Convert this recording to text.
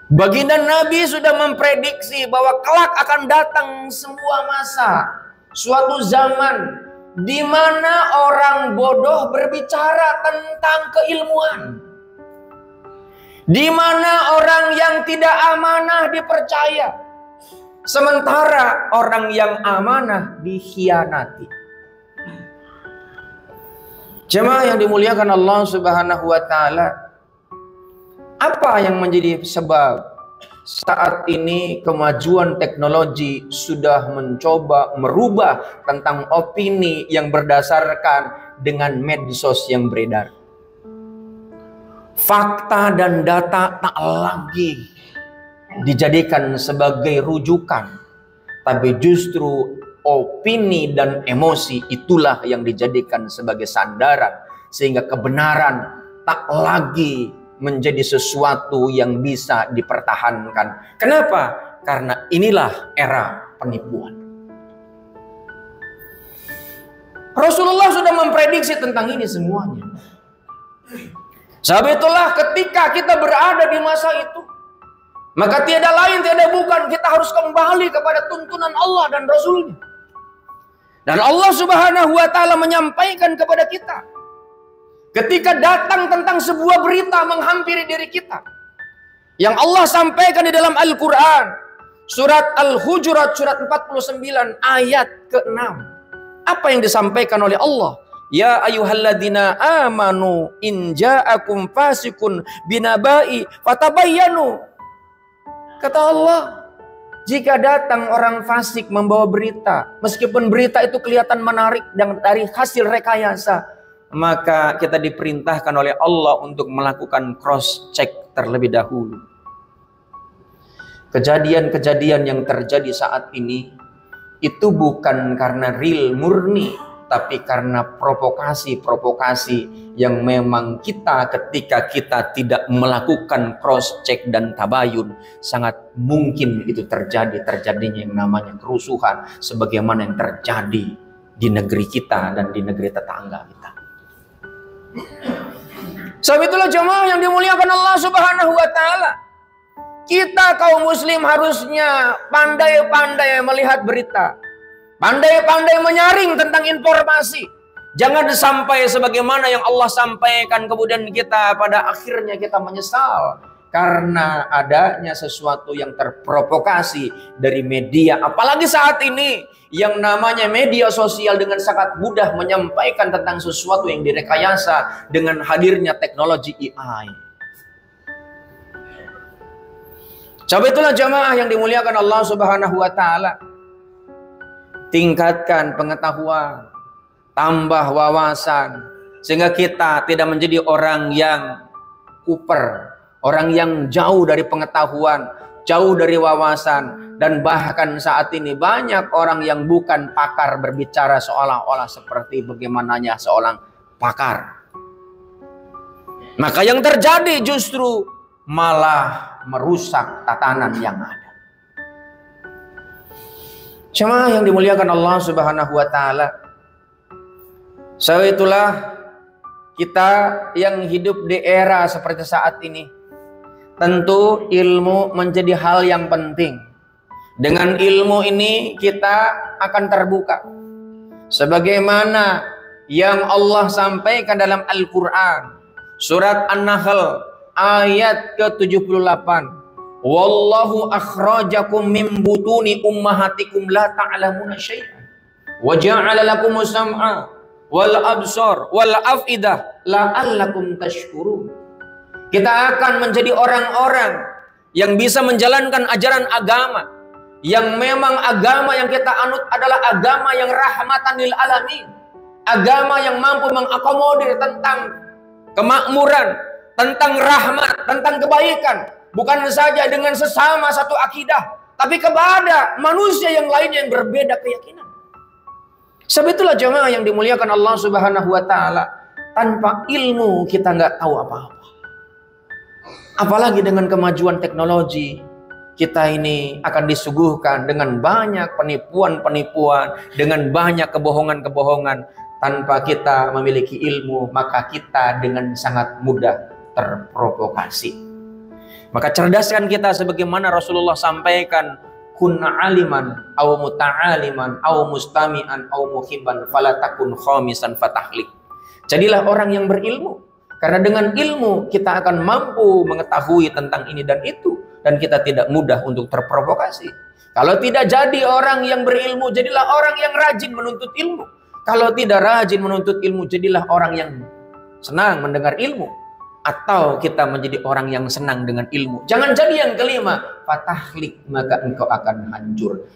Baginda Nabi sudah memprediksi bahwa kelak akan datang sebuah masa, suatu zaman di mana orang bodoh berbicara tentang keilmuan, di mana orang yang tidak amanah dipercaya, sementara orang yang amanah dikhianati. Jemaah yang dimuliakan Allah Subhanahu wa taala, apa yang menjadi sebab saat ini kemajuan teknologi sudah mencoba merubah tentang opini yang berdasarkan dengan medsos yang beredar? Fakta dan data tak lagi dijadikan sebagai rujukan, tapi justru opini dan emosi itulah yang dijadikan sebagai sandaran, sehingga kebenaran tak lagi menjadi sesuatu yang bisa dipertahankan. Kenapa? Karena inilah era penipuan. Rasulullah sudah memprediksi tentang ini semuanya. Sebab itulah ketika kita berada di masa itu, maka tiada lain tiada bukan kita harus kembali kepada tuntunan Allah dan Rasulnya. Dan Allah Subhanahu wa taala menyampaikan kepada kita, ketika datang tentang sebuah berita menghampiri diri kita, yang Allah sampaikan di dalam Al-Quran, surat Al-Hujurat, surat 49, ayat ke-6. Apa yang disampaikan oleh Allah? Ya ayyuhalladzina amanu in ja'akum fasikun binabai fatabayyanu. Kata Allah, jika datang orang fasik membawa berita, meskipun berita itu kelihatan menarik dan dari hasil rekayasa, maka kita diperintahkan oleh Allah untuk melakukan cross check terlebih dahulu. Kejadian-kejadian yang terjadi saat ini itu bukan karena real murni, tapi karena provokasi-provokasi yang memang kita ketika kita tidak melakukan cross check dan tabayun, sangat mungkin itu terjadinya yang namanya kerusuhan sebagaimana yang terjadi di negeri kita dan di negeri tetangga kita. Sebab itulah jemaah yang dimuliakan Allah Subhanahu wa taala, kita kaum muslim harusnya pandai-pandai melihat berita, pandai-pandai menyaring tentang informasi. Jangan sampai sebagaimana yang Allah sampaikan kemudian kita pada akhirnya kita menyesal karena adanya sesuatu yang terprovokasi dari media. Apalagi saat ini yang namanya media sosial dengan sangat mudah menyampaikan tentang sesuatu yang direkayasa dengan hadirnya teknologi AI. Sebab itulah jamaah yang dimuliakan Allah Subhanahu wa taala, tingkatkan pengetahuan, tambah wawasan, sehingga kita tidak menjadi orang yang kuper, orang yang jauh dari pengetahuan, jauh dari wawasan. Dan bahkan saat ini banyak orang yang bukan pakar berbicara seolah-olah seperti bagaimananya seorang pakar. Maka yang terjadi justru malah merusak tatanan yang ada. Jemaah yang dimuliakan Allah Subhanahu wa taala, sebab itulah kita yang hidup di era seperti saat ini, tentu ilmu menjadi hal yang penting. Dengan ilmu ini kita akan terbuka, sebagaimana yang Allah sampaikan dalam Al-Quran, surat An-Nahl ayat ke-78. Wallahu akhrajakum min butuni ummahatikum la ta'lamuna syai'an wa ja'ala lakumus sam'a wal absar wal afidah la'allakum tashkurun. Kita akan menjadi orang-orang yang bisa menjalankan ajaran agama, yang memang agama yang kita anut adalah agama yang rahmatan lil alamin, agama yang mampu mengakomodir tentang kemakmuran, tentang rahmat, tentang kebaikan, bukan saja dengan sesama satu akidah, tapi kepada manusia yang lainnya yang berbeda keyakinan. Sebab itulah jemaah yang dimuliakan Allah Subhanahu wa taala, tanpa ilmu kita nggak tahu apa-apa. Apalagi dengan kemajuan teknologi, kita ini akan disuguhkan dengan banyak penipuan-penipuan, dengan banyak kebohongan-kebohongan. Tanpa kita memiliki ilmu, maka kita dengan sangat mudah terprovokasi. Maka cerdaskan kita sebagaimana Rasulullah sampaikan, kun aliman aw muta'aliman aw mustami'an aw muhibban fala takun khamisan fatahlik. Jadilah orang yang berilmu, karena dengan ilmu kita akan mampu mengetahui tentang ini dan itu, dan kita tidak mudah untuk terprovokasi. Kalau tidak jadi orang yang berilmu, jadilah orang yang rajin menuntut ilmu. Kalau tidak rajin menuntut ilmu, jadilah orang yang senang mendengar ilmu. Atau kita menjadi orang yang senang dengan ilmu. Jangan jadi yang kelima, fatahlik, maka engkau akan hancur.